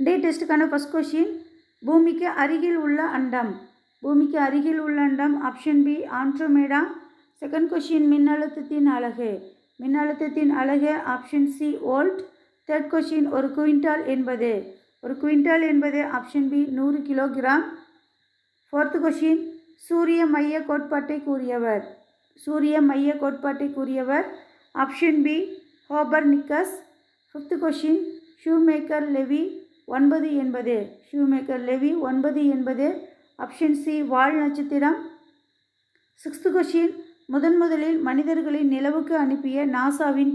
டே டெஸ்ட்டுக்கான first question, பூமிக்கு அருகில் உள்ள அண்டம். பூமிக்கு அருகில் உள்ள அண்டம் option B Andromeda. Second question, மின்னழுத்தத்தின் அலகு. மின்னழுத்தத்தின் அலகு option C volt. Third question, ஒரு குவிண்டால் என்பது option B 100 kilogram. Fourth question, சூரிய மைய கோட்பாட்டை கூறியவர் option B Copernicus. Fifth question, Shoemaker Levy 9 என்பது ஆப்ஷன் சி வால் நட்சத்திரம். சிக்ஸ்த் கொஷின், முதலில் மனிதர்களை நிலவுக்கு அனுப்பிய நாசாவின்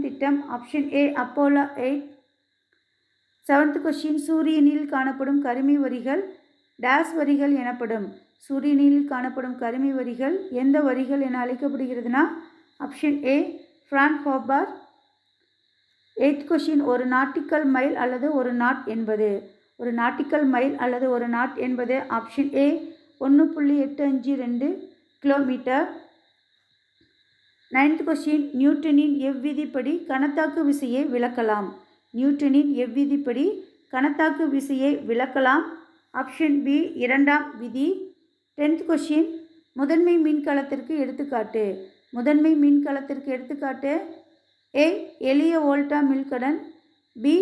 திட்டம் option A Apollo 8. Seventh question, சூரியனில் காணப்படும் கருமை வரிகள் டேஸ் வரிகள் எனப்படும். சூரியனில் காணப்படும் கருமை வரிகள் எந்த வரிகள் என அழைக்கப்படுகிறதுனா ஆப்ஷன் ஏ ஃப்ரான்ஹோபர். எய்த் கொஷின், ஒரு நாட்டிக்கல் மைல் அல்லது ஒரு நாட் என்பது option A 1.852 kilometre. Ninth question, நியூட்டனின் எவ்விதிப்படி கணத்தாக்கு விசையை விளக்கலாம் ஆப்ஷன் பி 2ஆம் விதி. 10th கொஷின், முதன்மை மின்கலத்திற்கு எடுத்துக்காட்டு. ஏ எளிய வோல்டா மின்கலன், பி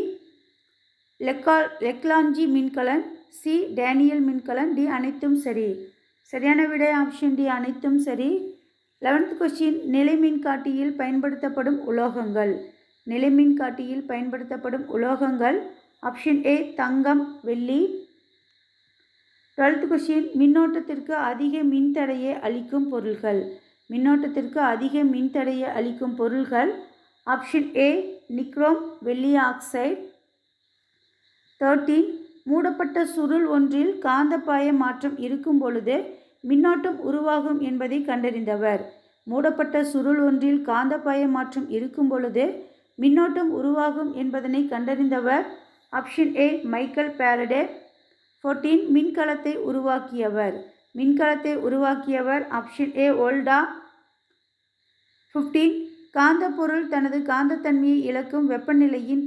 லெக்லாஞ்சி மின்கலன், சி டேனியல் மின்கலன், டி அனைத்தும் சரி. சரியான விடை ஆப்ஷன் டி அனைத்தும் சரி. 11th கொஷின், நிலைமின்காட்டியில் பயன்படுத்தப்படும் உலோகங்கள் ஆப்ஷன் ஏ தங்கம், வெள்ளி. 12th கொஷின், மின்னோட்டத்திற்கு அதிக மின்தடையை அளிக்கும் பொருள்கள் ஆப்ஷன் ஏ நிக்ரோம், வெள்ளி ஆக்சைடு. 13, மூடப்பட்ட சுருள் ஒன்றில் காந்தப்பாய மாற்றம் இருக்கும் பொழுது மின்னோட்டம் உருவாகும் என்பதை கண்டறிந்தவர். மூடப்பட்ட சுருள் ஒன்றில் காந்தப்பாய மாற்றம் இருக்கும் பொழுது மின்னோட்டம் உருவாகும் என்பதனை கண்டறிந்தவர் ஆப்ஷன் ஏ மைக்கேல் ஃபாரடே. 14, மின்கலத்தை உருவாக்கியவர் ஆப்ஷன் ஏ வோல்டா. 15, காந்தப்பொருள் தனது காந்தத்தன்மையை இழக்கும் வெப்பநிலையின்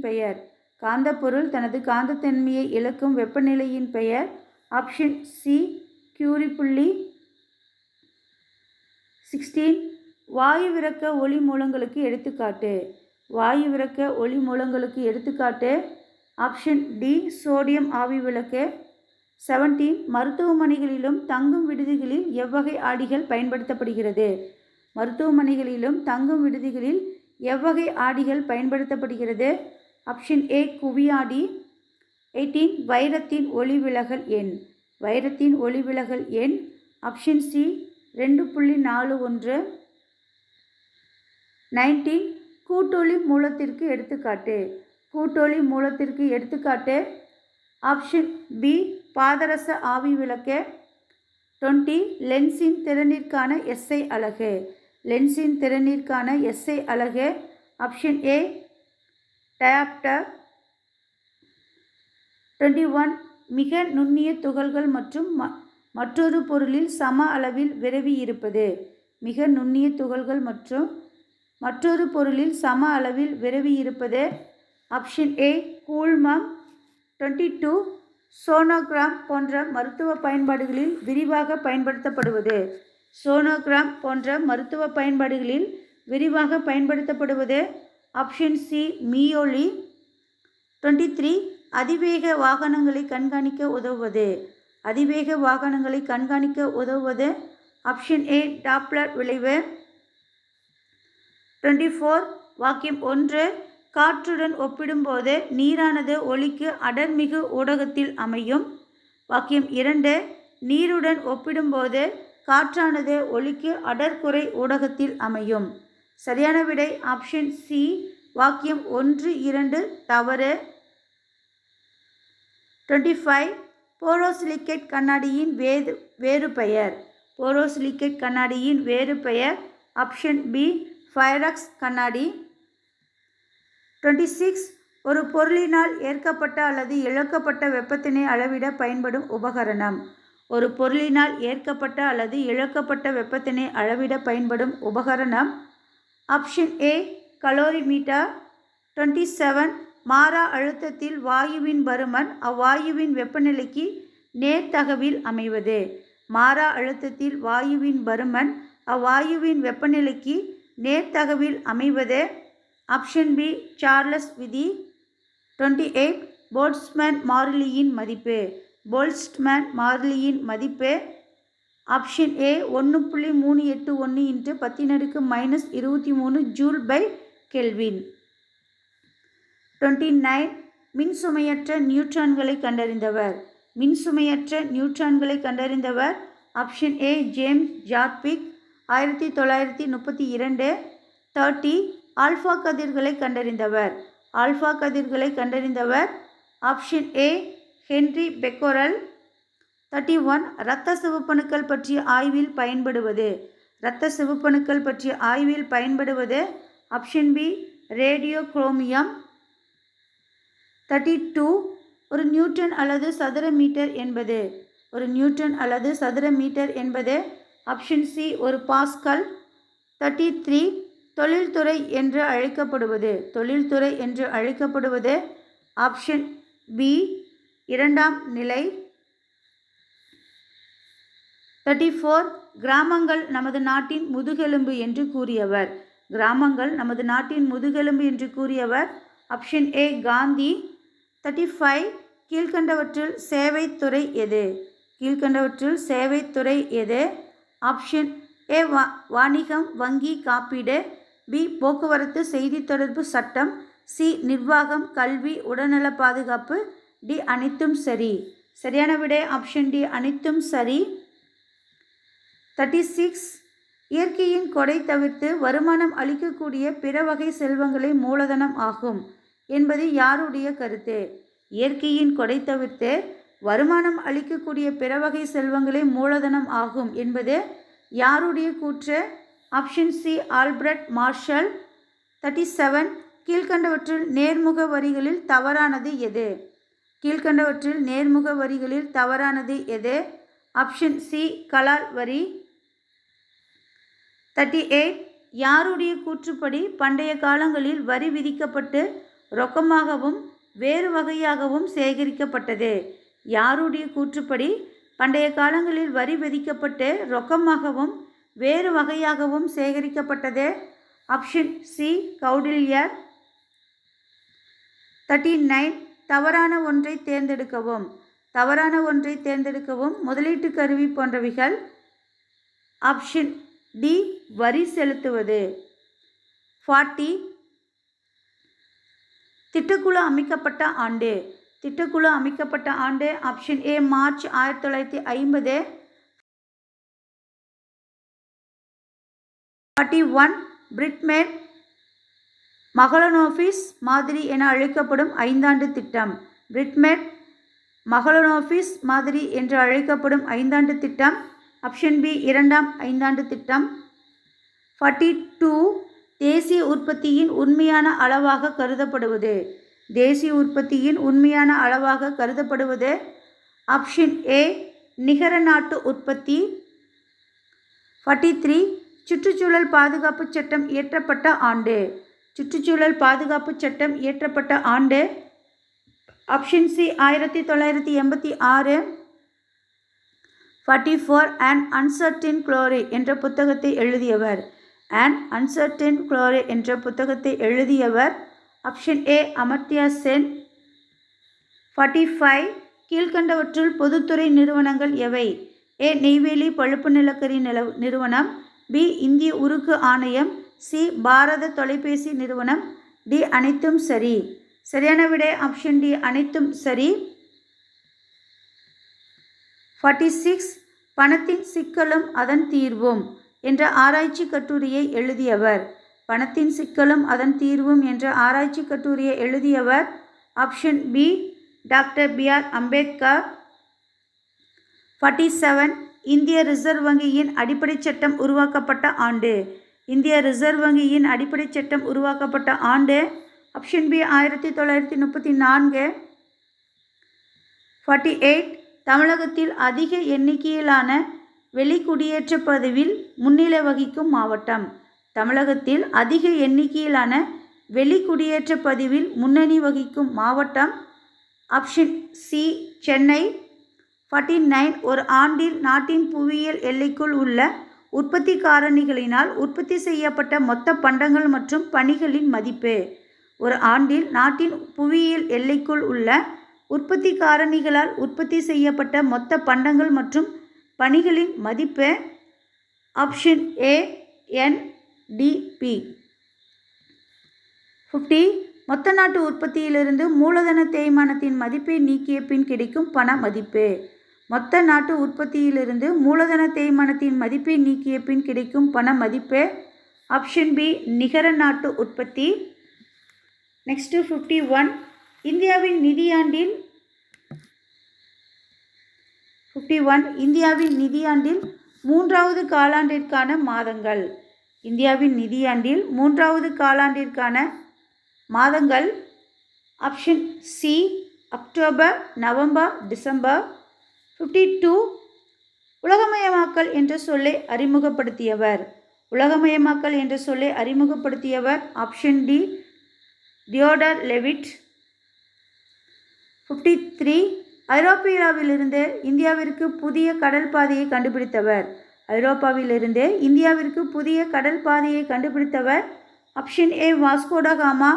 பெயர் ஆப்ஷன் சி கியூரி புள்ளி. 16, வாயுவிரக்க ஒளி மூலங்களுக்கு எடுத்துக்காட்டு ஆப்ஷன் டி சோடியம் ஆவி விளக்கு. 17, மருத்துவமனைகளிலும் தங்கும் விடுதிகளில் எவ்வகை ஆடிகள் பயன்படுத்தப்படுகிறது ஆப்ஷன் ஏ குவியாடி. 18, வைரத்தின் ஒளிவிலகல் எண் ஆப்ஷன் சி 2.41. 19, கூட்டொளி மூலத்திற்கு எடுத்துக்காட்டு ஆப்ஷன் பி பாதரச ஆவி விளக்கு. 20, லென்ஸின் திறனிற்கான எஸ்ஐ அலகு ஆப்ஷன் ஏ டயாப்டர். 21, மிக நுண்ணிய துகள்கள் மற்றும் மற்றொரு பொருளில் சம அளவில் விரவி இருப்பது ஆப்ஷன் ஏ கூழ்மம். 22, சோனோகிராம் போன்ற மருத்துவ பயன்பாடுகளில் விரிவாக பயன்படுத்தப்படுவது ஆப்ஷன் சி மீயொலி. 23, அதிவேக வாகனங்களை கண்காணிக்க உதவுவது ஆப்ஷன் ஏ டாப்ளர் விளைவு. 24, வாக்கியம் 1, காற்றுடன் ஒப்பிடும்போது நீரானது ஒளிக்கு அடர்மிகு ஊடகத்தில் அமையும். வாக்கியம் 2, நீருடன் ஒப்பிடும்போது காற்றானது ஒளிக்கு அடர்குறை ஊடகத்தில் அமையும். சரியான விடை ஆப்ஷன் சி வாக்கியம் 1, 2 தவறு. 25, போரோசிலிகேட் கண்ணாடியின் வேறு பெயர் ஆப்ஷன் பி பைரக்ஸ் கண்ணாடி. 26, ஒரு பொருளினால் ஏற்கப்பட்ட அல்லது இழக்கப்பட்ட வெப்பத்தினை அளவிட பயன்படும் உபகரணம் ஆப்ஷன் ஏ கலோரிமீட்டர். 27 மாறா அழுத்தத்தில் வாயுவின் பருமன் அவ்வாயுவின் வெப்பநிலைக்கு நேர்த்தகவில் அமைவது. மாறா அழுத்தத்தில் வாயுவின் பருமன் அவ்வாயுவின் வெப்பநிலைக்கு நேர்த்தகவில் அமைவது. ஆப்ஷன் பி சார்லஸ் விதி. 28 போல்ட்ஸ்மேன் மாறிலியின் மதிப்பு. போல்ட்ஸ்மேன் மாறிலியின் மதிப்பு option A 1.381 × 10⁻⁻23 joule per kelvin. 29 மின்சுமையற்ற நியூட்ரான்களை கண்டறிந்தவர். மின்சுமையற்ற நியூட்ரான்களை கண்டறிந்தவர் option A James Chadwick 1932. 30 alpha கதிர்களை கண்டறிந்தவர். ஆல்ஃபா கதிர்களை கண்டறிந்தவர் ஆப்ஷன் ஏ ஹென்றி பெக்கோரல். 31 இரத்த சிவப்பணுக்கள் பற்றிய ஆய்வில் பயன்படுவது. இரத்த சிவப்பணுக்கள் பற்றிய ஆய்வில் பயன்படுவது ஆப்ஷன் பி ரேடியோ குரோமியம். 32 ஒரு நியூட்டன் அல்லது சதுர மீட்டர் என்பது. ஒரு நியூட்டன் அல்லது சதுர மீட்டர் என்பது ஆப்ஷன் சி ஒரு பாஸ்கல். 33 தொழில்துறை என்று அழைக்கப்படுவது. தொழில்துறை என்று அழைக்கப்படுவது ஆப்ஷன் பி இரண்டாம் நிலை. 34 கிராமங்கள் நமது நாட்டின் முதுகெலும்பு என்று கூறியவர். கிராமங்கள் நமது நாட்டின் முதுகெலும்பு என்று கூறியவர் ஆப்ஷன் ஏ காந்தி. 35 கீழ்கண்டவற்றில் சேவைத்துறை எது. கீழ்கண்டவற்றில் சேவைத்துறை எது. ஆப்ஷன் ஏ வாணிகம் வங்கி காப்பீடு. பி போக்குவரத்து செய்தி தொடர்பு சட்டம். சி நிர்வாகம் கல்வி உடல்நல பாதுகாப்பு. டி அனைத்தும் சரி. சரியான விடை ஆப்ஷன் டி அனைத்தும் சரி. 36 இயற்கையின் கொடை தவிர்த்து வருமானம் அளிக்கக்கூடிய பிற வகை செல்வங்களே மூலதனம் ஆகும் என்பது யாருடைய கருத்து. இயற்கையின் கொடை தவிர்த்து வருமானம் அளிக்கக்கூடிய பிற வகை செல்வங்களே மூலதனம் ஆகும் என்பது யாருடைய கூற்று. Option C Albert marshal. 37 கீழ்கண்டவற்றில் நேர்முக வரிகளில் தவறானது எது. கீழ்கண்டவற்றில் நேர்முக வரிகளில் தவறானது எது. ஆப்ஷன் சி கலால் வரி. 38 யாருடைய கூற்றுப்படி பண்டைய காலங்களில் வரி விதிக்கப்பட்டு ரொக்கமாகவும் வேறு வகையாகவும் சேகரிக்கப்பட்டது. யாருடைய கூற்றுப்படி பண்டைய காலங்களில் வரி விதிக்கப்பட்டு ரொக்கமாகவும் வேறு வகையாகவும் சேகரிக்கப்பட்டது. Option C கௌடில்யர். 39 தவறான ஒன்றை தேர்ந்தெடுக்கவும். தவறான ஒன்றை தேர்ந்தெடுக்கவும் முதலீட்டு கருவி போன்றவைகள். ஆப்ஷன் டி வரி செலுத்துவது. 40 திட்டக்குழு அமைக்கப்பட்ட ஆண்டு. திட்டக்குழு அமைக்கப்பட்ட ஆண்டு ஆப்ஷன் ஏ மார்ச் 1950. 41 பிரிட்மேன் மகளனோபிஸ் மாதிரி என அழைக்கப்படும் 5ஆண்டு திட்டம். பிரிட்மேன் மகளனோபிஸ் மாதிரி என்று அழைக்கப்படும் 5ஆண்டு திட்டம் ஆப்ஷன் பி இரண்டாம் 5ஆண்டு திட்டம். 42 தேசிய உற்பத்தியின் உண்மையான அளவாக கருதப்படுவது. தேசிய உற்பத்தியின் உண்மையான அளவாக கருதப்படுவது ஆப்ஷன் ஏ நிகர நாட்டு உற்பத்தி. 43 சுற்றுச்சூழல் பாதுகாப்பு சட்டம் இயற்றப்பட்ட ஆண்டு. சுற்றுச்சூழல் பாதுகாப்பு சட்டம் இயற்றப்பட்ட ஆண்டு option C 1986. 44 An Uncertain Glory என்ற புத்தகத்தை எழுதியவர். An Uncertain Glory என்ற புத்தகத்தை எழுதியவர் ஆப்ஷன் ஏ அமர்த்தியா சென். 45 கீழ்கண்டவற்றுள் பொதுத்துறை நிறுவனங்கள் எவை. ஏ நெய்வேலி பழுப்பு நிலக்கரி நிறுவனம். பி இந்திய உருக்கு ஆணையம். சி பாரத தொலைபேசி நிறுவனம். டி அனைத்தும் சரி. சரியான விடை ஆப்ஷன் டி அனைத்தும் சரி. 46 பணத்தின் சிக்கலும் அதன் தீர்வும் என்ற ஆராய்ச்சி கட்டுரையை எழுதியவர். பணத்தின் சிக்கலும் அதன் தீர்வும் என்ற ஆராய்ச்சி கட்டுரையை எழுதியவர் ஆப்ஷன் பி டாக்டர் பி.ஆர். அம்பேத்கர். 47 இந்திய ரிசர்வ் வங்கியின் அடிப்படை சட்டம் உருவாக்கப்பட்ட ஆண்டு. இந்திய ரிசர்வ் வங்கியின் அடிப்படை சட்டம் உருவாக்கப்பட்ட ஆண்டு ஆப்ஷன் பி 1934. 48 தமிழகத்தில் அதிக எண்ணிக்கையிலான வெளிக்குடியேற்ற பதிவில் முன்னிலை வகிக்கும் மாவட்டம். தமிழகத்தில் அதிக எண்ணிக்கையிலான வெளிக்குடியேற்ற பதிவில் முன்னணி வகிக்கும் மாவட்டம்? Option C Chennai. 49 ஒரு ஆண்டில் நாட்டின் புவியியல் எல்லைக்குள் உள்ள உற்பத்தி காரணிகளினால் உற்பத்தி செய்யப்பட்ட மொத்த பண்டங்கள் மற்றும் பணிகளின் மதிப்பு. ஒரு ஆண்டில் நாட்டின் புவியியல் எல்லைக்குள் உள்ள உற்பத்தி காரணிகளால் உற்பத்தி செய்யப்பட்ட மொத்த பண்டங்கள் மற்றும் பணிகளின் மதிப்பு. ஆப்ஷன் ஏ என்டிபி. 50 மொத்த நாட்டு உற்பத்தியிலிருந்து மூலதன தேய்மானத்தின் மதிப்பை நீக்கிய பின் கிடைக்கும் பண மதிப்பு. மொத்த நாட்டு உற்பத்தியிலிருந்து மூலதன தேய்மானத்தின் மதிப்பை நீக்கிய பின் கிடைக்கும் பண மதிப்பு. ஆப்ஷன் பி நிகர நாட்டு உற்பத்தி. நெக்ஸ்ட்டு 51 இந்தியாவின் நிதியாண்டில் 51 இந்தியாவின் நிதியாண்டில் மூன்றாவது காலாண்டிற்கான மாதங்கள். இந்தியாவின் நிதியாண்டில் மூன்றாவது காலாண்டிற்கான மாதங்கள். Option C October, November, December. 52 உலகமயமாக்கல் என்ற சொல்லை அறிமுகப்படுத்தியவர். உலகமயமாக்கல் என்ற சொல்லை அறிமுகப்படுத்தியவர். Option D Theodore Levitt. 53 ஐரோப்பியாவிலிருந்து இந்தியாவிற்கு புதிய கடல் பாதையை கண்டுபிடித்தவர். ஐரோப்பாவிலிருந்து இந்தியாவிற்கு புதிய கடல் பாதையை கண்டுபிடித்தவர். Option A Vasco da Gama.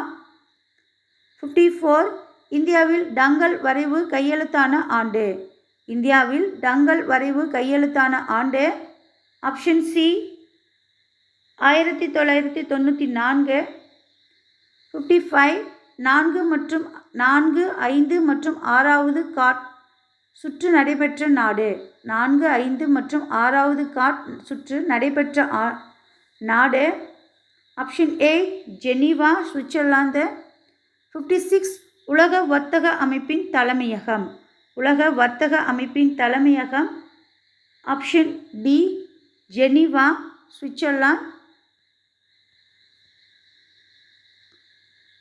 54 இந்தியாவில் டங்கல் வரைவு கையெழுத்தான ஆண்டு. இந்தியாவில் டங்கல் வரைவு கையெழுத்தான ஆண்டு. Option C 1994. 55 4, 5 மற்றும் 6வது காட் சுற்று நடைபெற்ற நாடு. 4, 5 மற்றும் 6வது காட் சுற்று நடைபெற்ற நாடு. Option A Geneva, Switzerland. 56 உலக வர்த்தக அமைப்பின் தலைமையகம். உலக வர்த்தக அமைப்பின் தலைமையகம். Option D Geneva, Switzerland.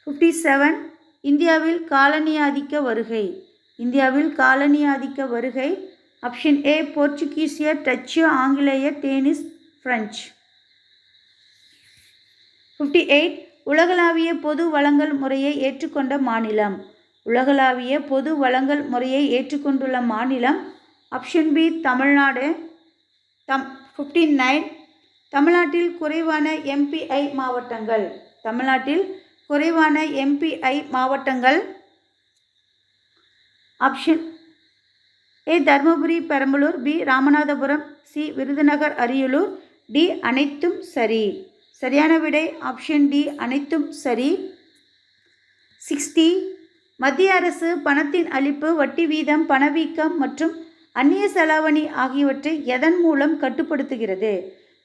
57 இந்தியாவில் காலனியாதிக்க வருகை. இந்தியாவில் காலனியாதிக்க வருகை. ஆப்ஷன் ஏ போர்ச்சுகீசியர், டச்சு, ஆங்கிலேயர், டேனிஷ், பிரெஞ்சு. 58 உலகளாவிய பொது வழங்கல் முறையை ஏற்றுக்கொண்ட மாநிலம். உலகளாவிய பொது வழங்கல் முறையை ஏற்றுக்கொண்டுள்ள மாநிலம். Option B Tamil Nadu. 59 தமிழ்நாட்டில் குறைவான எம்பிஐ மாவட்டங்கள். தமிழ்நாட்டில் குறைவான எம்பிஐ மாவட்டங்கள். Option A Dharmapuri, Perambalur. B Ramanathapuram. C Virudhunagar, Ariyalur. D அனைத்தும் சரி. சரியான விடை ஆப்ஷன் டி அனைத்தும் சரி. 60 மத்திய அரசு பணத்தின் அளிப்பு, வட்டி வீதம், பணவீக்கம் மற்றும் அந்நிய செலாவணி ஆகியவற்றை எதன் மூலம் கட்டுப்படுத்துகிறது?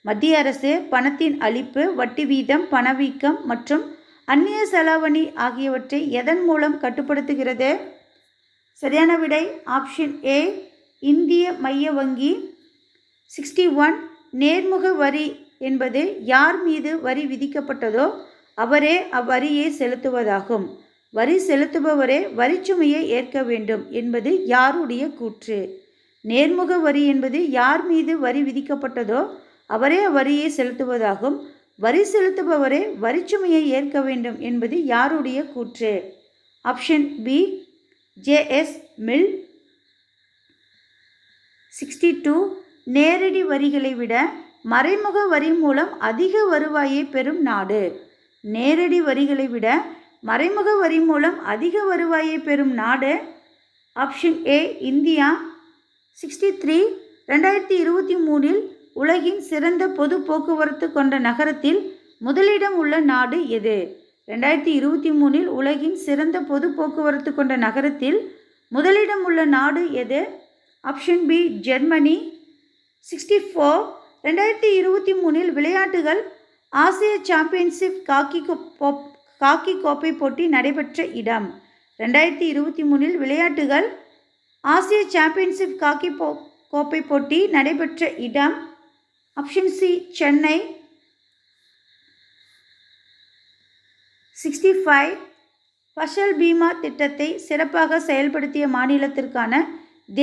மத்திய அரசு பணத்தின் அளிப்பு, வட்டி வீதம், பணவீக்கம் மற்றும் அந்நிய செலாவணி ஆகியவற்றை எதன் மூலம் கட்டுப்படுத்துகிறது? சரியான விடை ஆப்ஷன் ஏ இந்திய மைய வங்கி. 61 நேர்முக வரி என்பது யார் மீது வரி விதிக்கப்பட்டதோ அவரே அவ்வரியை செலுத்துவதாகும். வரி செலுத்துபவரே வரிச்சுமையை ஏற்க வேண்டும் என்பது யாருடைய கூற்று? நேர்முக வரி என்பது யார் மீது வரி விதிக்கப்பட்டதோ அவரே அவ்வரியை செலுத்துவதாகும். வரி செலுத்துபவரே வரிச்சுமையை ஏற்க வேண்டும் என்பது யாருடைய கூற்று? Option B JS mill. 62 நேரடி வரிகளை விட மறைமுக வரி மூலம் அதிக வருவாயை பெறும் நாடு. நேரடி வரிகளை விட மறைமுக வரி மூலம் அதிக வருவாயை பெறும் நாடு. Option A India. 63 2023 உலகின் சிறந்த பொது போக்குவரத்து கொண்ட நகரத்தில் முதலிடம் உள்ள நாடு எது? 2023 உலகின் சிறந்த பொது போக்குவரத்து கொண்ட நகரத்தில் முதலிடம் உள்ள நாடு எது? Option B Germany. 64 2023 விளையாட்டுகள் ஆசிய சாம்பியன்ஷிப் காக்கி கோப்பை போட்டி நடைபெற்ற இடம். 2023 விளையாட்டுகள் ஆசிய சாம்பியன்ஷிப் காக்கி கோப்பை போட்டி நடைபெற்ற இடம். Option C Chennai. 65 ஃபசல் பீமா திட்டத்தை சிறப்பாக செயல்படுத்திய மாநிலத்திற்கான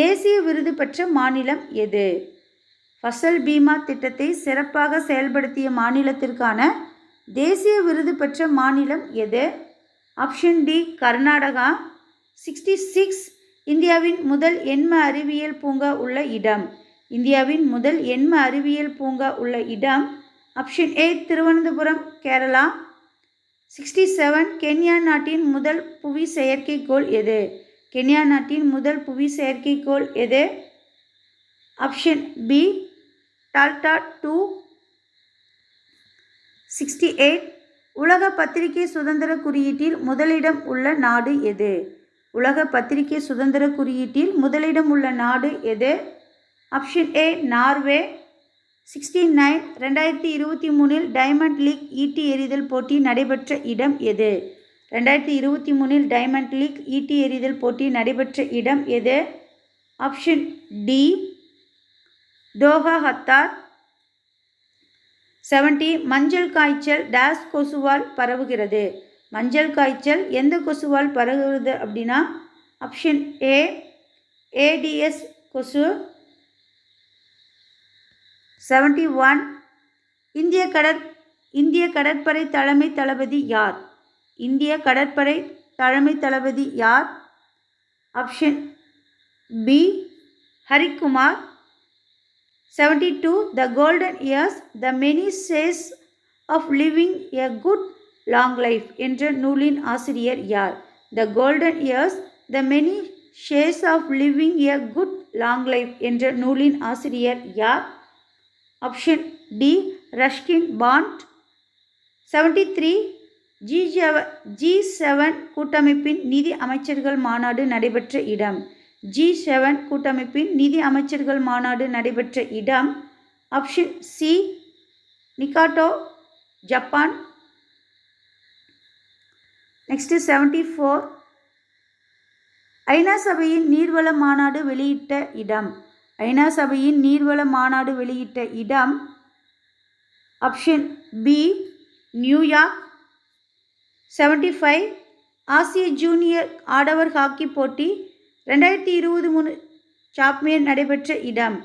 தேசிய விருது பெற்ற மாநிலம் எது? ஃபசல் பீமா திட்டத்தை சிறப்பாக செயல்படுத்திய மாநிலத்திற்கான தேசிய விருது பெற்ற மாநிலம் எது? Option D Karnataka. 66 இந்தியாவின் முதல் எண்ம அறிவியல் பூங்கா உள்ள இடம். இந்தியாவின் முதல் எண்ம அறிவியல் பூங்கா உள்ள இடம். ஆப்ஷன் ஏ திருவனந்தபுரம், கேரளா. 67 கென்யா நாட்டின் முதல் புவி செயற்கைக்கோள் எது? கென்யா நாட்டின் முதல் புவி செயற்கைக்கோள் எது? Option B Dalda 2. 68 உலக பத்திரிகை சுதந்திர குறியீட்டில் முதலிடம் உள்ள நாடு எது? உலக பத்திரிகை சுதந்திர குறியீட்டில் முதலிடம் உள்ள நாடு எது? Option A Norway. 69 2023 diamond league ஈட்டி எறிதல் போட்டி நடைபெற்ற இடம் எது? 2023 டைமண்ட் லீக் ஈட்டி எறிதல் போட்டி நடைபெற்ற இடம் எது? Option D Doha, Qatar. 70 மஞ்சள் காய்ச்சல் டேஸ் கொசுவால் பரவுகிறது. மஞ்சள் காய்ச்சல் எந்த கொசுவால் பரவுகிறது அப்படின்னா ஆப்ஷன் ஏ ஏடிஎஸ் கொசு. 71 இந்திய கடற்படை தலைமை தளபதி யார்? இந்திய கடற்படை தலைமை தளபதி யார்? Option B Harikumar. 72 the golden years the many shades of living a good long life என்ற நூலின் ஆசிரியர் யார்? the golden years the many shades of living a good long life என்ற நூலின் ஆசிரியர் யார்? Option D ரஷ்கின் bond. 73 G7 கூட்டமைப்பின் நிதி அமைச்சர்கள் மாநாடு நடைபெற்ற இடம். G7 கூட்டமைப்பின் நிதி அமைச்சர்கள் மாநாடு நடைபெற்ற இடம். Option C Niigata, Japan. Next 74 ஐநா சபையின் நீர்வள மாநாடு வெளியிட்ட இடம். ஐநா சபையின் நீர்வள மாநாடு வெளியிட்ட இடம். Option B New York. 75 ஆசிய ஜூனியர் ஆடவர் ஹாக்கி போட்டி 2023 சாம்பியன் நடைபெற்ற இடம்.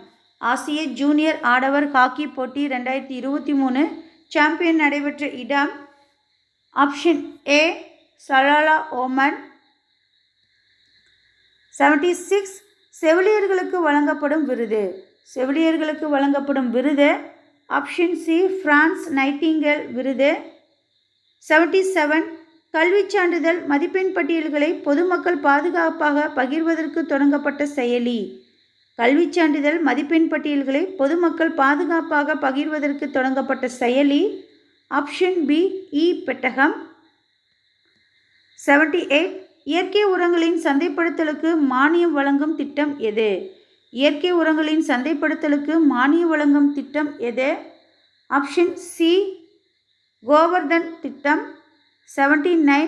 ஆசிய ஜூனியர் ஆடவர் ஹாக்கி போட்டி 2023 சாம்பியன் நடைபெற்ற இடம். ஆப்ஷன் ஏ சலாலா, ஓமன். 76 செவிலியர்களுக்கு வழங்கப்படும் விருது. செவிலியர்களுக்கு வழங்கப்படும் விருது. ஆப்ஷன் சி பிரான்ஸ் நைட்டிங்கேல் விருது. 77 கல்விச் சான்றிதழ் மதிப்பெண் பட்டியல்களை பொதுமக்கள் பாதுகாப்பாக பகிர்வதற்கு தொடங்கப்பட்ட செயலி. கல்விச் சான்றிதழ் மதிப்பெண் பட்டியல்களை பொதுமக்கள் பாதுகாப்பாக பகிர்வதற்கு தொடங்கப்பட்ட செயலி. ஆப்ஷன் பி இ பெட்டகம். 78 இயற்கை உரங்களின் சந்தைப்படுத்தலுக்கு மானியம் வழங்கும் திட்டம் எது? இயற்கை உரங்களின் சந்தைப்படுத்தலுக்கு மானியம் வழங்கும் திட்டம் எது? ஆப்ஷன் சி கோவர்தன் திட்டம். 79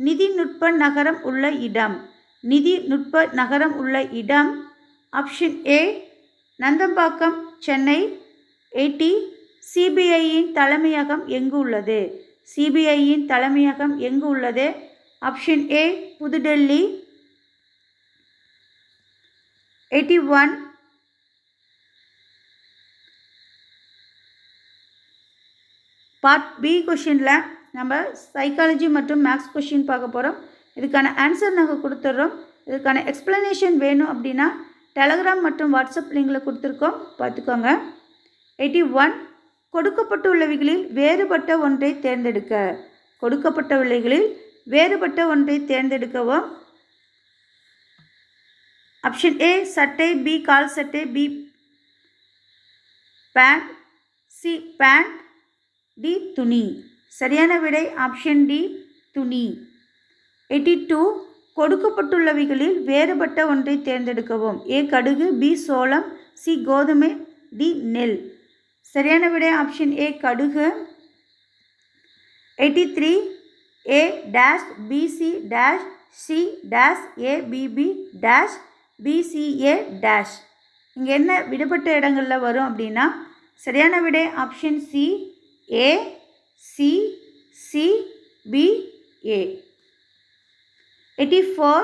நிதிநுட்ப நகரம் உள்ள இடம். நிதிநுட்ப நகரம் உள்ள இடம். Option A Nandambakkam, Chennai. 80 சிபிஐயின் தலைமையகம் எங்கு உள்ளது? சிபிஐயின் தலைமையகம் எங்கு உள்ளது? ஆப்ஷன் ஏ புதுடெல்லி. 81 பார்ட் பி கொஷினில் நம்ம சைக்காலஜி மற்றும் மேக்ஸ் கொஷின் பார்க்க போகிறோம். இதுக்கான ஆன்சர் நாங்கள் கொடுத்துட்றோம். இதுக்கான எக்ஸ்ப்ளனேஷன் வேணும் அப்படின்னா டெலகிராம் மற்றும் வாட்ஸ்அப் லிங்கில் கொடுத்துருக்கோம், பார்த்துக்கோங்க. 81 கொடுக்கப்பட்டுள்ளவைகளில் வேறுபட்ட ஒன்றை தேர்ந்தெடுக்க. கொடுக்கப்பட்டவைகளில் வேறுபட்ட ஒன்றை தேர்ந்தெடுக்கவும். ஆப்ஷன் ஏ சட்டை, பி கால் சட்டை, B pant, C pant, D துணி. சரியான விடை ஆப்ஷன் டி துணி. 82 கொடுக்கப்பட்டுள்ளவைகளில் வேறுபட்ட ஒன்றை தேர்ந்தெடுக்கவும். ஏ கடுகு, பி சோளம், சி கோதுமை, டி நெல். சரியான விடை ஆப்ஷன் ஏ கடுகு. 83 A dash, B C dash, C dash, A BB dash, BCA dash. இங்கே என்ன விடுபட்ட இடங்களில் வரும் அப்படின்னா சரியான விடை option C A, C, C, B, A. 84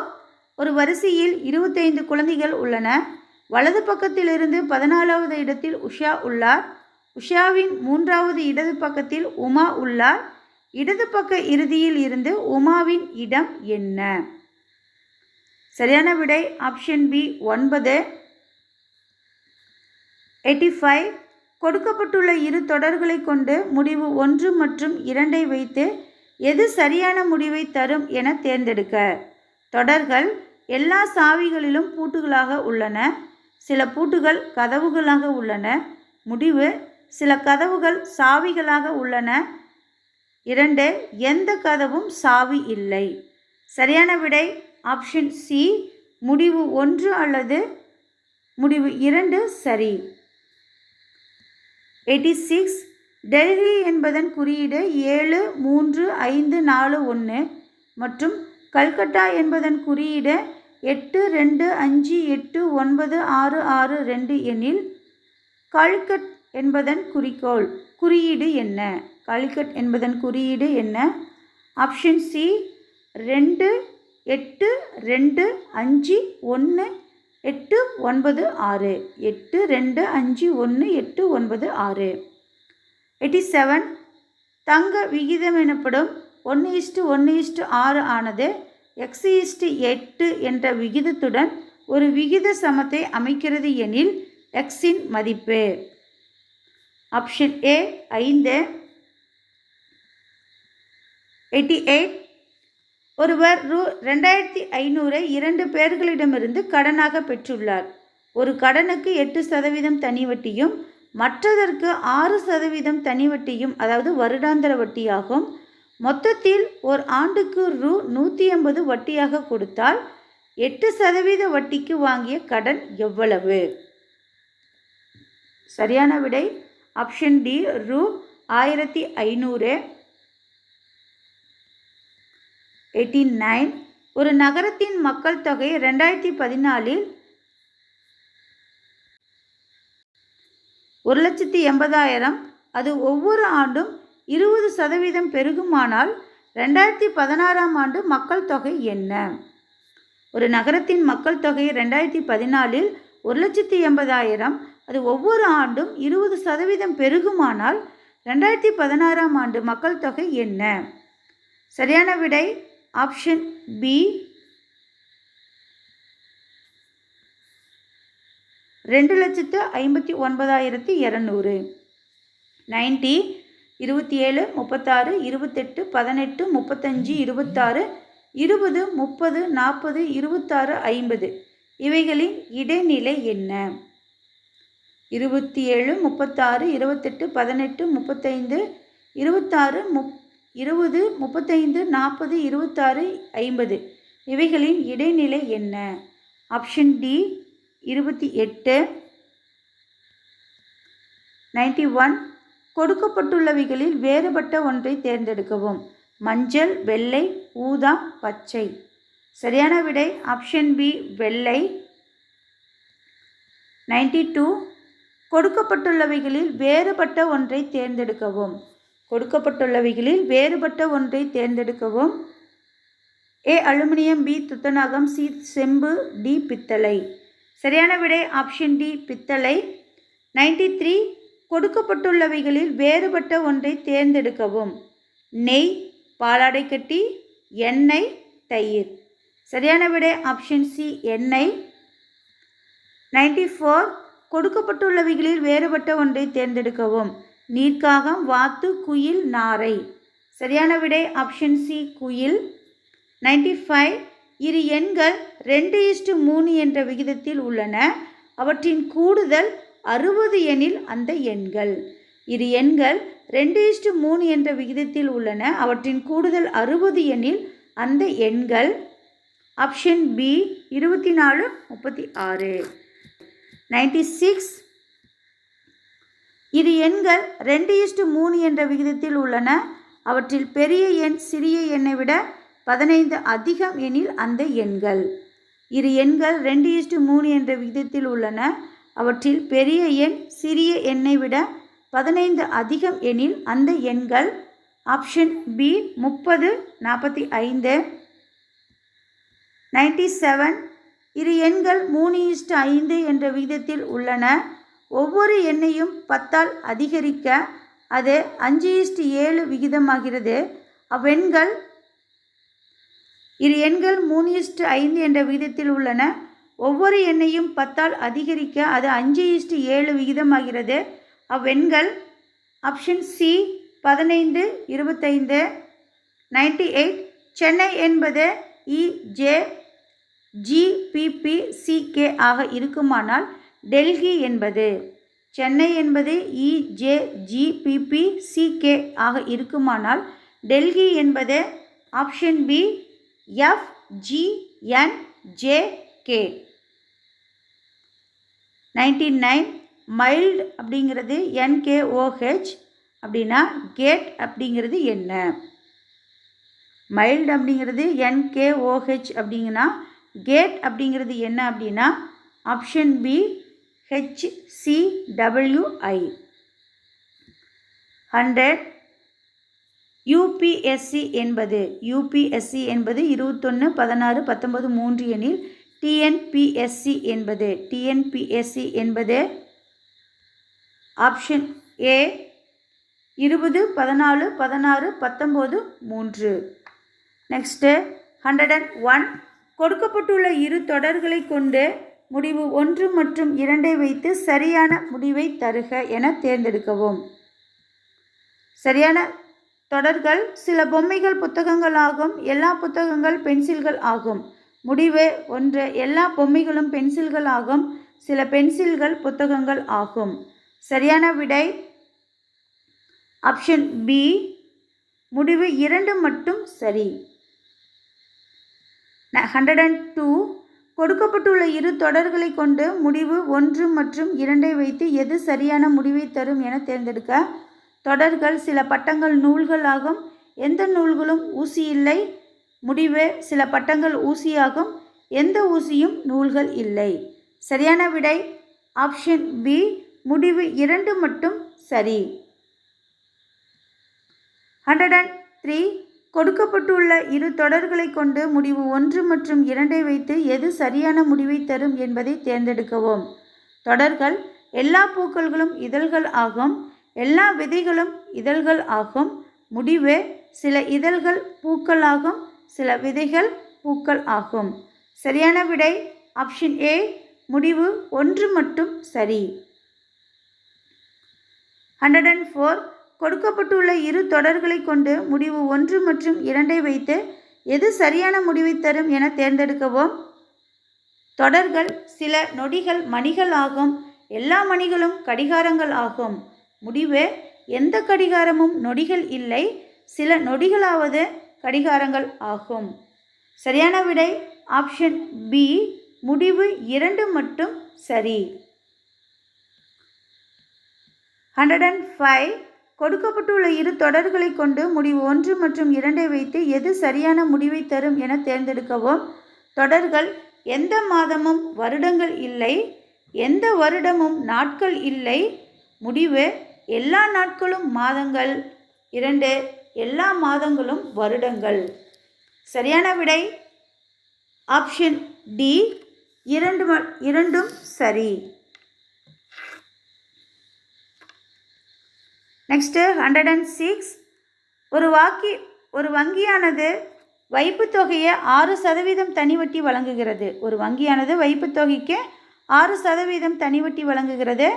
ஒரு வரிசையில் 25 குழந்தைகள் உள்ளன. வலது பக்கத்திலிருந்து 14வது இடத்தில் உஷா உள்ளார். உஷாவின் 3வது இடது பக்கத்தில் உமா உள்ளார். இடது பக்க இறுதியில் இருந்து உமாவின் இடம் என்ன? சரியான விடை ஆப்ஷன் பி 9. 85. கொடுக்கப்பட்டுள்ள இரு தொடர்களை கொண்டு முடிவு 1 மற்றும் 2 வைத்து எது சரியான முடிவை தரும் என தேர்ந்தெடுக்க. தொடர்கள் எல்லா சாவிகளிலும் பூட்டுகளாக உள்ளன. சில பூட்டுகள் கதவுகளாக உள்ளன. முடிவு சில கதவுகள் சாவிகளாக உள்ளன. 2. எந்த கதவும் சாவி இல்லை. சரியான விடை ஆப்ஷன் சி முடிவு 1 அல்லது முடிவு 2 சரி. 86. டெல்லி என்பதன் குறியீடு 735441 மற்றும் கல்கத்தா என்பதன் குறியீடு 82589662 எனில் காலிக்கட் என்பதன் குறியீடு என்ன? காலிக்கட் என்பதன் குறியீடு என்ன? Option C 28251896 82511896. 87. தங்க விகிதம் எனப்படும் 1:1:6 ஆனது x:8 என்ற விகிதத்துடன் ஒரு விகித சமத்தை அமைக்கிறது எனில் எக்ஸின் மதிப்பு. ஆப்ஷன் ஏ 5. 88. ஒருவர் ரூ. 2500 பேர்களிடமிருந்து கடனாக பெற்றுள்ளார். ஒரு கடனுக்கு 8% தனி வட்டியும் மற்றதற்கு 6% தனி வட்டியும், அதாவது வருடாந்திர வட்டியாகும். மொத்தத்தில் ஒரு ஆண்டுக்கு ரூ. 180 வட்டியாக கொடுத்தால் 8% வட்டிக்கு வாங்கிய கடன் எவ்வளவு? சரியான விடை ஆப்ஷன் டி ரூ. 1500. 89. ஒரு நகரத்தின் மக்கள் தொகை 2014 1,80,000. அது ஒவ்வொரு ஆண்டும் 20% பெருகுமானால் 2016 ஆண்டு மக்கள் தொகை என்ன? ஒரு நகரத்தின் மக்கள் தொகை 2014 1,80,000. அது ஒவ்வொரு ஆண்டும் 20% பெருகுமானால் 2016 ஆண்டு மக்கள் தொகை என்ன? சரியான விடை ஆப்ஷன் பி 2,59,200. 90. 27, 36, 28, 18, 35, 26, 20, 30, 40, 26, 50 இவைகளின் இடைநிலை என்ன? 27, 36, 28, 18, 35, 26, 20, 35, 40, 26, 50 இவைகளின் இடைநிலை என்ன? Option D 28. 91. கொடுக்கப்பட்டுள்ளவைகளில் வேறுபட்ட ஒன்றை தேர்ந்தெடுக்கவும். மஞ்சள், வெள்ளை, ஊதா, பச்சை. சரியான விடை ஆப்ஷன் பி வெள்ளை. 92. கொடுக்கப்பட்டுள்ளவைகளில் வேறுபட்ட ஒன்றை தேர்ந்தெடுக்கவும். கொடுக்கப்பட்டுள்ளவைகளில் வேறுபட்ட ஒன்றை தேர்ந்தெடுக்கவும். ஏ அலுமினியம், பி துத்தநாகம், சி செம்பு, டி பித்தளை. சரியான விடை ஆப்ஷன் டி பித்தளை. 93. கொடுக்கப்பட்டுள்ளவைகளில் வேறுபட்ட ஒன்றை தேர்ந்தெடுக்கவும். நெய், பாலாடைக்கட்டி, எண்ணெய், தயிர். சரியான விடை ஆப்ஷன் சி எண்ணெய். 94. கொடுக்கப்பட்டுள்ளவைகளில் வேறுபட்ட ஒன்றை தேர்ந்தெடுக்கவும். நீர்க்காகம், வாத்து, குயில், நாரை. சரியான விடை ஆப்ஷன் சி குயில். 95. இரு எண்கள் 2:3 என்ற விகிதத்தில் உள்ளன. அவற்றின் கூடுதல் 60 எனில் அந்த எண்கள். இரு எண்கள் 2:3 என்ற விகிதத்தில் உள்ளன. அவற்றின் கூடுதல் 60 எனில் அந்த எண்கள். Option B 24, 36. 96. இரு எண்கள் 2:3 என்ற விகிதத்தில் உள்ளன. அவற்றில் பெரிய எண் சிறிய எண்ணை விட 15 அதிகம் எனில் அந்த எண்கள். இரு எண்கள் 2:3 என்ற விகிதத்தில் உள்ளன. அவற்றில் பெரிய எண் சிறிய எண்ணை விட 15 அதிகம் எனில் அந்த எண்கள். Option B 30, 45. 97. இரு எண்கள் 3:5 என்ற விகிதத்தில் உள்ளன. ஒவ்வொரு எண்ணையும் 10ஆல் அதிகரிக்க அது 5:7 விகிதமாகிறது. அவ்வெண்கள் இரு எண்கள் 3:5 என்ற விகிதத்தில் உள்ளன. ஒவ்வொரு எண்ணையும் 10ஆல் அதிகரிக்க அது 5:7 விகிதமாகிறது. அவ்வெண்கள் ஆப்ஷன் சி 15, 25, 98. சென்னை என்பது EJGPPCK ஆக இருக்குமானால் டெல்லி என்பது சென்னை என்பது EJGPPCK ஆக இருக்குமானால் டெல்லி என்பது ஆப்ஷன் பி FGNJK. 99. மைல்டு அப்படிங்கிறது NKOH அப்படின்னா கேட் அப்படிங்கிறது என்ன? மைல்டு அப்படிங்கிறது NKOH அப்படிங்கன்னா கேட் அப்படிங்கிறது என்ன அப்படின்னா ஆப்ஷன் பி HCWI. 100. UPSC என்பது 21, 16, 19, 3 எனில் TNPSC என்பது ஆப்ஷன் ஏ 20, 14, 16, 19, 3. நெக்ஸ்ட்டு 101. கொடுக்கப்பட்டுள்ள இரு தொடர்களை கொண்டு முடிவு 1 மற்றும் 2 வைத்து சரியான முடிவை தருக என தேர்ந்தெடுக்கவும். சரியான தொடர்கள் சில பொம்மைகள் புத்தகங்கள் ஆகும். எல்லா புத்தகங்கள் பென்சில்கள் ஆகும். முடிவு 1. எல்லா பொம்மைகளும் பென்சில்கள் ஆகும். சில பென்சில்கள் புத்தகங்கள் ஆகும். சரியான விடை ஆப்ஷன் பி முடிவு 2 மட்டும் சரி. 102. கொடுக்கப்பட்டுள்ள இரு தொடர்களை கொண்டு முடிவு 1 மற்றும் 2 வைத்து எது சரியான முடிவை தரும் என தேர்ந்தெடுக்க. தொடர்கள் சில பட்டங்கள் நூல்கள் ஆகும். எந்த நூல்களும் ஊசி இல்லை. முடிவு சில பட்டங்கள் ஊசியாகும். எந்த ஊசியும் நூல்கள் இல்லை. சரியான விடை ஆப்ஷன் பி முடிவு 2 மட்டும் சரி. 103. கொடுக்கப்பட்டுள்ள இரு தொடர்களை கொண்டு முடிவு 1 மற்றும் 2 வைத்து எது சரியான முடிவை தரும் என்பதை தேர்ந்தெடுக்கவும். தொடர்கள் எல்லா பூக்களும் இதழ்கள் ஆகும். எல்லா விதைகளும் இதழ்கள் ஆகும். முடிவு சில இதழ்கள் பூக்கள் ஆகும். சில விதைகள் பூக்கள் ஆகும். சரியான விடை ஆப்ஷன் ஏ முடிவு 1 மட்டும் சரி. 104. கொடுக்கப்பட்டுள்ள இரு தொடர்களை கொண்டு முடிவு 1 மற்றும் 2 வைத்து எது சரியான முடிவை தரும் என தேர்ந்தெடுக்கவும். தொடர்கள் சில நொடிகள் மணிகள் ஆகும். எல்லா மணிகளும் கடிகாரங்கள் ஆகும். முடிவு எந்த கடிகாரமும் நொடிகள் இல்லை. சில நொடிகளாவது கடிகாரங்கள் ஆகும். சரியான விடை ஆப்ஷன் பி முடிவு 2 மட்டும் சரி. 105. கொடுக்கப்பட்டுள்ள இரு தொடர்களை கொண்டு முடிவு 1 மற்றும் 2 வைத்து எது சரியான முடிவை தரும் என தேர்ந்தெடுக்கவும். தொடர்கள் எந்த மாதமும் வருடங்கள் இல்லை. எந்த வருடமும் நாட்கள் இல்லை. முடிவு எல்லா நாட்களும் மாதங்கள். 2 எல்லா மாதங்களும் வருடங்கள். சரியான விடை ஆப்ஷன் டி இரண்டும் சரி. நெக்ஸ்ட்டு 106. ஒரு வங்கியானது வைப்பு தொகையை 6% தனி வட்டி வழங்குகிறது. ஒரு வங்கியானது வைப்பு தொகைக்கு 6% தனி வட்டி வழங்குகிறது.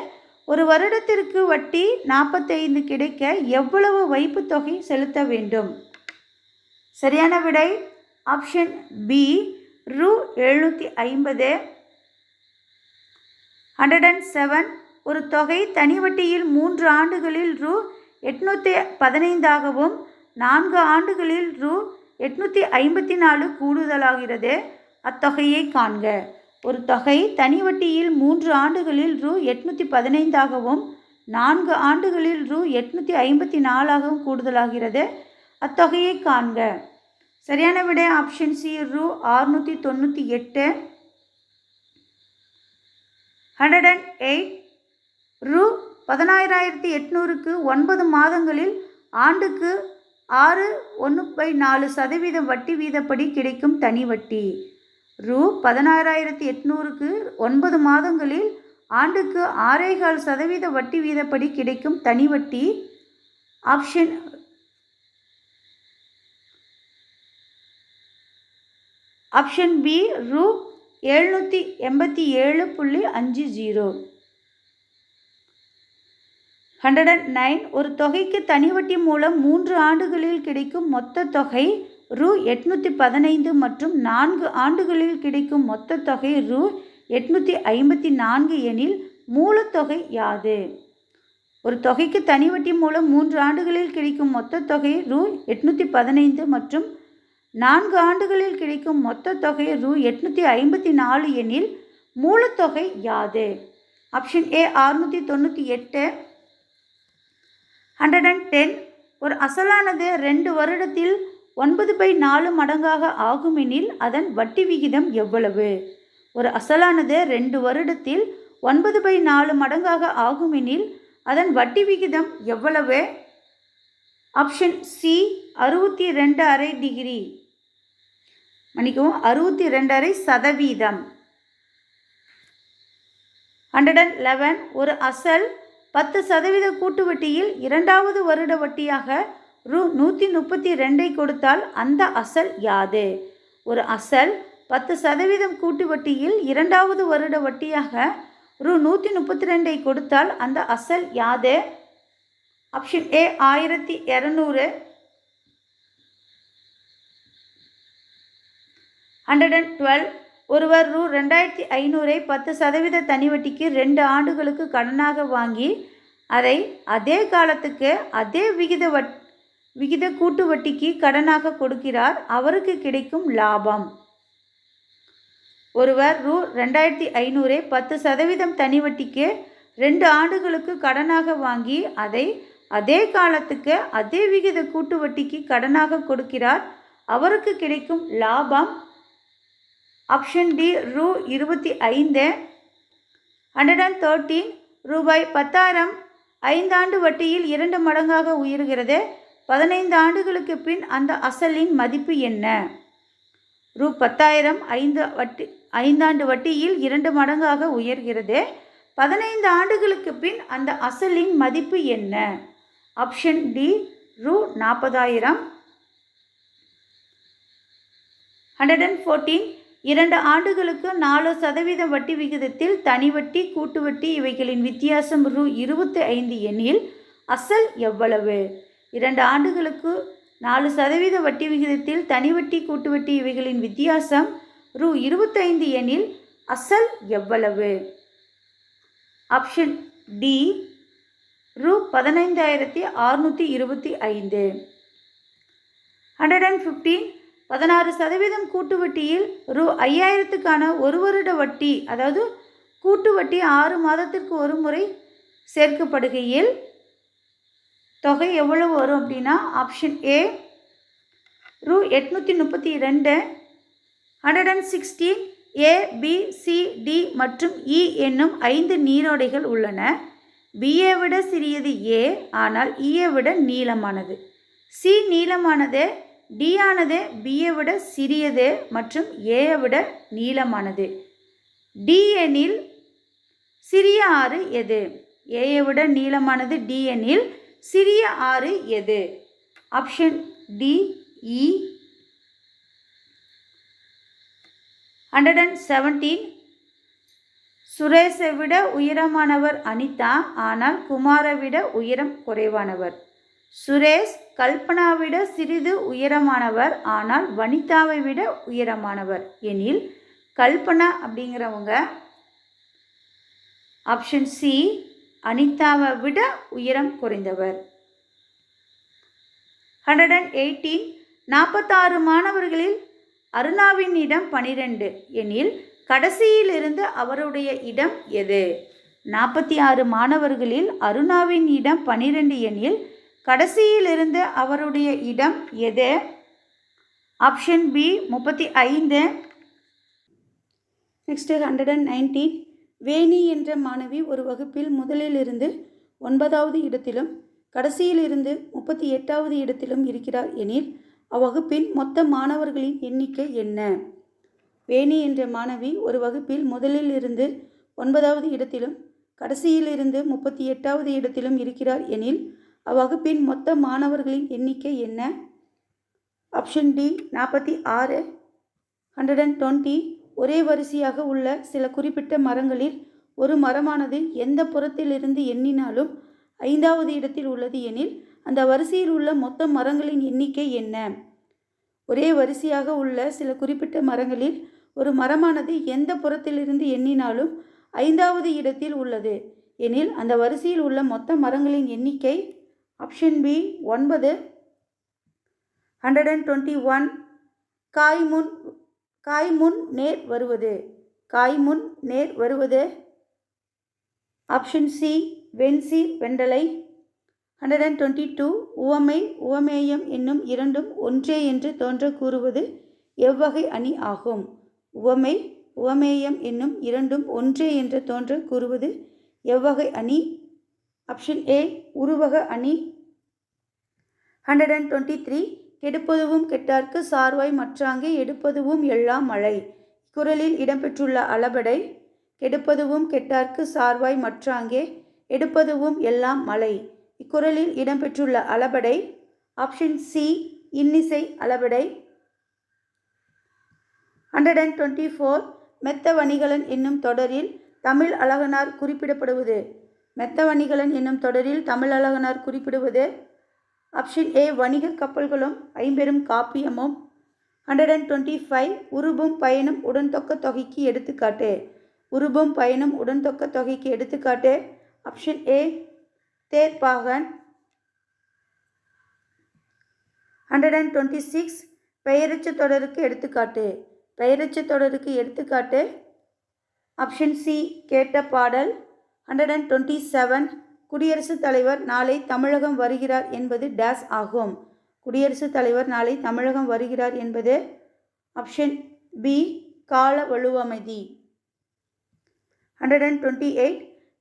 ஒரு வருடத்திற்கு வட்டி 45 கிடைக்க எவ்வளவு வைப்பு தொகை செலுத்த வேண்டும்? சரியான விடை ஆப்ஷன் பி ரூ 750. 107. ஒரு தொகை தனி வட்டியில் 3 ஆண்டுகளில் ரூ 815ஆகவும் 4 ஆண்டுகளில் ரூ 854 கூடுதலாகிறது. அத்தொகையை காண்க. ஒரு தொகை தனி வட்டியில் 3 ஆண்டுகளில் ரூ 815ஆகவும் 4 ஆண்டுகளில் ரூ 854ஆகவும் கூடுதலாகிறது. அத்தொகையை காண்க. சரியான விடை ஆப்ஷன் சி ரூ 698. 108. ரூ 11800க்கு 9 மாதங்களில் ஆண்டுக்கு 6.4% வட்டி வீதப்படி கிடைக்கும் தனி வட்டி. ரூ 11800க்கு 9 மாதங்களில் ஆண்டுக்கு 6.25% வட்டி வீதப்படி கிடைக்கும் தனி வட்டி. ஆப்ஷன் ஆப்ஷன் பி ரூ 787.50. 109. ஒரு தொகைக்கு தனி வட்டி மூலம் 3 ஆண்டுகளில் கிடைக்கும் மொத்த தொகை ரூ 815 மற்றும் 4 ஆண்டுகளில் கிடைக்கும் மொத்த தொகை ரூ 854 எனில் மூலத்தொகை யாது? ஒரு தொகைக்கு தனி வட்டி மூலம் 3 ஆண்டுகளில் கிடைக்கும் மொத்த தொகை ரூ 815 மற்றும் 4 ஆண்டுகளில் கிடைக்கும் மொத்த தொகை ரூ 854 எனில் மூலத்தொகை யாது? Option A 698. 110. ஒரு அசலானது 2 வருடத்தில் 9/4 மடங்காக ஆகுமெனில் அதன் வட்டி விகிதம் எவ்வளவு? ஒரு அசலானது 2 வருடத்தில் 9/4 மடங்காக ஆகுமெனில் அதன் வட்டி விகிதம் எவ்வளவு? Option C 62.5%. மன்னிக்கவும், 62.5%. 111. ஒரு அசல் 10% கூட்டு வட்டியில் 2வது வருட வட்டியாக ரூ 132 கொடுத்தால் அந்த அசல் யாது? ஒரு அசல் 10% கூட்டு வட்டியில் 2வது வருட வட்டியாக ரூ 132 கொடுத்தால் அந்த அசல் யாது? Option A 1200. 112. ஒருவர் ரூ 2500 10% தனி வட்டிக்கு 2 ஆண்டுகளுக்கு கடனாக வாங்கி அதை அதே காலத்துக்கு அதே விகித கூட்டு வட்டிக்கு கடனாக கொடுக்கிறார். அவருக்கு கிடைக்கும் லாபம். ஒருவர் ரூ 2500 10% தனி வட்டிக்கு 2 ஆண்டுகளுக்கு கடனாக வாங்கி அதை அதே காலத்துக்கு அதே விகித கூட்டு வட்டிக்கு கடனாக கொடுக்கிறார். அவருக்கு கிடைக்கும் லாபம். ஆப்ஷன் டி ரூ 25. 113. ரூபாய் 10,000 5 ஆண்டு வட்டியில் 2 மடங்காக உயர்கிறது. 15 ஆண்டுகளுக்கு பின் அந்த அசலின் மதிப்பு என்ன? ரூ 10,000 5 ஆண்டு வட்டியில் 2 மடங்காக உயர்கிறது. 15 ஆண்டுகளுக்கு பின் அந்த அசலின் மதிப்பு என்ன? ஆப்ஷன் டி ரூ 40,000. 114. 2 ஆண்டுகளுக்கு 4% வட்டி விகிதத்தில் தனி வட்டி கூட்டு வட்டி இவைகளின் வித்தியாசம் ரூ 25 எனில் அசல் எவ்வளவு? 2 ஆண்டுகளுக்கு 4% வட்டி விகிதத்தில் தனி வட்டி கூட்டு வட்டி இவைகளின் வித்தியாசம் ரூ 25 எனில் அசல் எவ்வளவு? ஆப்ஷன் டி ரூ 15,625. 115. 16% கூட்டு வட்டியில் ரூ 5,000க்கான 1 வருட வட்டி, அதாவது கூட்டு வட்டி 6 மாதத்திற்கு ஒரு முறை சேர்க்கப்படுகையில் தொகை எவ்வளவு வரும் அப்படின்னா ஆப்ஷன் ஏ ரூ 832. 116. ஏ பி சி டி மற்றும் இ என்னும் 5 நீரோடைகள் உள்ளன. பியை விட சிறியது ஏ, ஆனால் இயை விட நீளமானது. சி நீளமானது. டி ஆனது பியை விட சிறியது மற்றும் ஏயை விட நீளமானது. டி எனில் சிறிய ஆறு எது? ஏயை விட நீளமானது டி எனில் சிறிய ஆறு எது? ஆப்ஷன் டி இ. 117. சுரேஷை விட உயரமானவர் அனிதா, ஆனால் குமாரை விட உயரம் குறைவானவர். சுரேஷ் கல்பனாவிட சிறிது உயரமானவர், ஆனால் வனிதாவை விட உயரமானவர் எனில் கல்பனா அப்படிங்கிறவங்க ஆப்ஷன் சி அனிதாவை விட உயரம் குறைந்தவர். 118. 46 மாணவர்களில் அருணாவின் இடம் 12 எனில் கடைசியில் இருந்து அவருடைய இடம் எது? 46 மாணவர்களில் அருணாவின் இடம் 12 எனில் கடைசியில் இருந்து அவருடைய இடம் எது? Option B 35. நெக்ஸ்ட் 119. வேணி என்ற மாணவி ஒரு வகுப்பில் முதலில் இருந்து 9வது இடத்திலும் கடைசியில் இருந்து 38வது இடத்திலும் இருக்கிறார் எனில் அவ்வகுப்பின் மொத்த மாணவர்களின் எண்ணிக்கை என்ன? வேணி என்ற மாணவி ஒரு வகுப்பில் முதலில் இருந்து 9வது இடத்திலும் கடைசியில் இருந்து 38வது இடத்திலும் இருக்கிறார் எனில் அவ்வகுப்பின் மொத்த மாணவர்களின் எண்ணிக்கை என்ன? Option D 46. 120 ஒரே வரிசையாக உள்ள சில குறிப்பிட்ட மரங்களில் ஒரு மரமானது எந்த புறத்திலிருந்து எண்ணினாலும் 5வது இடத்தில் உள்ளது எனில் அந்த வரிசையில் உள்ள மொத்த மரங்களின் எண்ணிக்கை என்ன? ஒரே வரிசையாக உள்ள சில குறிப்பிட்ட மரங்களில் ஒரு மரமானது எந்த புறத்திலிருந்து எண்ணினாலும் 5வது இடத்தில் உள்ளது எனில் அந்த வரிசையில் உள்ள மொத்த மரங்களின் எண்ணிக்கை ஆப்ஷன் பி 9. 121 காய் முன் நேர் வருவது ஆப்ஷன் சி வெண்சீர் வெண்டலை. 122 உவமேயம் என்னும் இரண்டும் ஒன்றே என்று தோன்ற கூறுவது எவ்வகை அணி ஆகும்? உவமேயம் என்னும் இரண்டும் ஒன்றே என்று தோன்ற கூறுவது எவ்வகை அணி? ஆப்ஷன் ஏ உருவக அணி. 123 கெடுப்பதுவும் கெட்டார்க்கு சார்வாய் மற்றாங்கே எடுப்பதுவும் எல்லாம் மழை. இக்குறளில் இடம்பெற்றுள்ள அளபடை கெடுப்பதுவும் கெட்டார்க்கு சார்வாய் மற்றாங்கே எடுப்பதுவும் எல்லாம் மழை. இக்குறளில் இடம்பெற்றுள்ள அளபடை ஆப்ஷன் சி இன்னிசை அளபடை. 124 மெத்த வணிகலன் என்னும் தொடரில் தமிழ் அழகனார் குறிப்பிடப்படுவது ஆப்ஷன் ஏ வணிக கப்பல்களும் ஐம்பெரும் காப்பியமும். 125 உருபும் பயனும் உடன்தொக்க தொகைக்கு எடுத்துக்காட்டு ஆப்ஷன் ஏ தேர்ப்பாகன். 126 பெயரெச்ச தொடருக்கு எடுத்துக்காட்டு ஆப்ஷன் சி கேட்ட பாடல். 127 குடியரசுத் தலைவர் நாளை தமிழகம் வருகிறார் என்பது டேஸ் ஆகும். ஆப்ஷன் பி கால வலுவமைதி. 128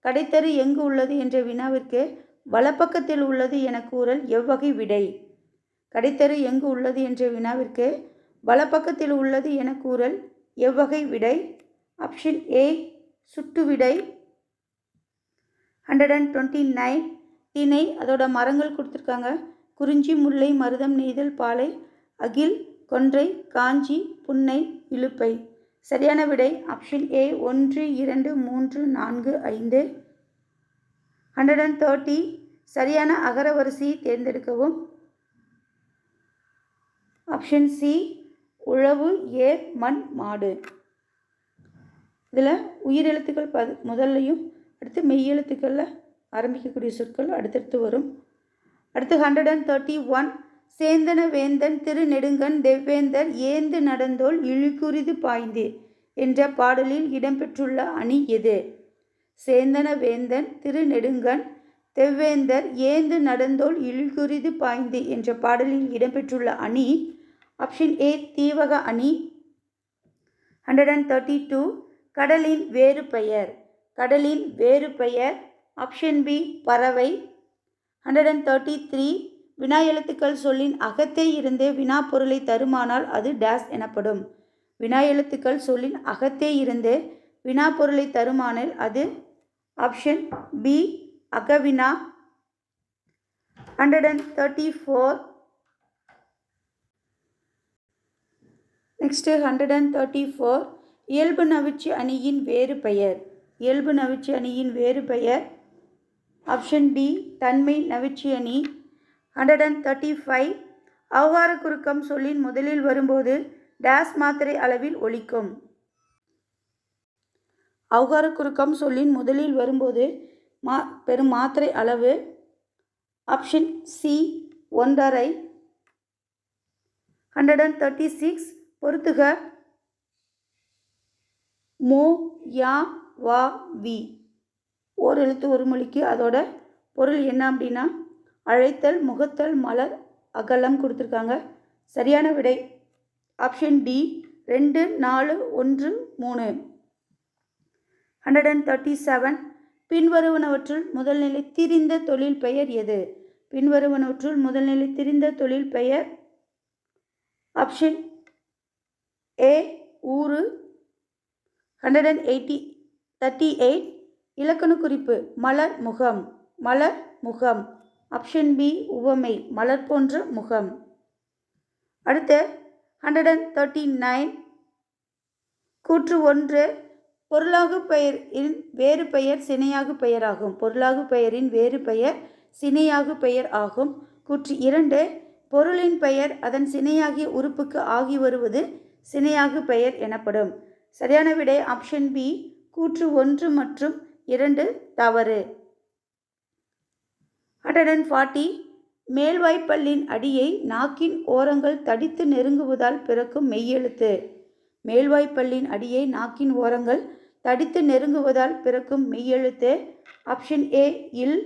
கடைத்தரு எங்கு உள்ளது என்ற வினாவிற்கு வலப்பக்கத்தில் உள்ளது என கூறல் எவ்வகை விடை? கடைத்தரு எங்கு உள்ளது என்ற வினாவிற்கு வலப்பக்கத்தில் உள்ளது என கூறல் எவ்வகை விடை? ஆப்ஷன் ஏ சுட்டு விடை. 129 திணை அதோட மரங்கள் கொடுத்துருக்காங்க. குறிஞ்சி முல்லை மருதம் நெய்தல் பாலை அகில் கொன்றை காஞ்சி புன்னை இலுப்பை. சரியான விடை ஆப்ஷன் ஏ 1 2 3 4 5. 130 சரியான அகர வரிசையை தேர்ந்தெடுக்கவும். ஆப்ஷன் சி உழவு ஏர் மண் மாடு. இதில் உயிரெழுத்துக்கள் முதல்லையும் அடுத்து மெய்யெழுத்துக்களில் ஆரம்பிக்கக்கூடிய சொற்கள் அடுத்தடுத்து வரும். அடுத்து 131 சேந்தன வேந்தன் திருநெடுங்கண் தெவ்வேந்தர் ஏந்து நடந்தோள் இழுக்குறிது பாய்ந்து என்ற பாடலில் இடம்பெற்றுள்ள அணி எது? சேந்தன வேந்தன் திருநெடுங்கண் தெவ்வேந்தர் ஏந்து நடந்தோள் இழுக்குறிது பாய்ந்து என்ற பாடலில் இடம்பெற்றுள்ள அணி ஆப்ஷன் ஏ தீவக அணி. 132 கடலின் வேறு பெயர் ஆப்ஷன் பி பறவை. 133 வினா எழுத்துக்கள் சொல்லின் அகத்தே இருந்தே வினா பொருளை தருமானால் அது டேஸ் எனப்படும். வினா எழுத்துக்கள் சொல்லின் அகத்தே இருந்தே வினா பொருளை தருமானால் அது ஆப்ஷன் பி அகவினா. 134 நெக்ஸ்ட்டு 134 இயல்பு நவிற்சி அணியின் வேறு பெயர் ஆப்ஷன் டி தன்மை நவிற்சி அணி. 135 ஔகார குறுக்கம் சொல்லின் முதலில் வரும்போது டேஸ் மாத்திரை அளவில் ஒலிக்கும். ஔகார குறுக்கம் சொல்லின் முதலில் வரும்போது பெரும் மாத்திரை அளவு ஆப்ஷன் சி 1.5. 136 பொறுத்துக மோ யா வா வி. ஓர் எழுத்து ஒரு மொழிக்கு அதோட பொருள் என்ன அப்படின்னா அழைத்தல் முகத்தல் மலர் அகலம் கொடுத்துருக்காங்க. சரியான விடை ஆப்ஷன் டி 2 4 1 3. 137 பின்வருவனவற்றுள் முதல்நிலை திரிந்த தொழில் பெயர் எது? ஆப்ஷன் ஏ ஊரு. 138 இலக்கண குறிப்பு மலர் முகம் ஆப்ஷன் பி உவமை மலர் போன்ற முகம். அடுத்து 139 கூற்று 1 பொருளாகு பெயரின் வேறு பெயர் சினையாகு பெயராகும். பொருளாகு பெயரின் வேறு பெயர் சினையாகு பெயர் ஆகும். கூற்று 2 பொருளின் பெயர் அதன் சினையாகிய உறுப்புக்கு ஆகி வருவது சினையாகு பெயர் எனப்படும். சரியான விடை ஆப்ஷன் பி கூற்று 1 மற்றும் 2 தவறு. 140 மேல்வாய்ப்பல்லின் அடியை நாக்கின் ஓரங்கள் தடித்து நெருங்குவதால் பிறக்கும் மெய்யெழுத்து. மேல்வாய்ப்பல்லின் அடியை நாக்கின் ஓரங்கள் தடித்து நெருங்குவதால் பிறக்கும் மெய்யெழுத்து. Option A will,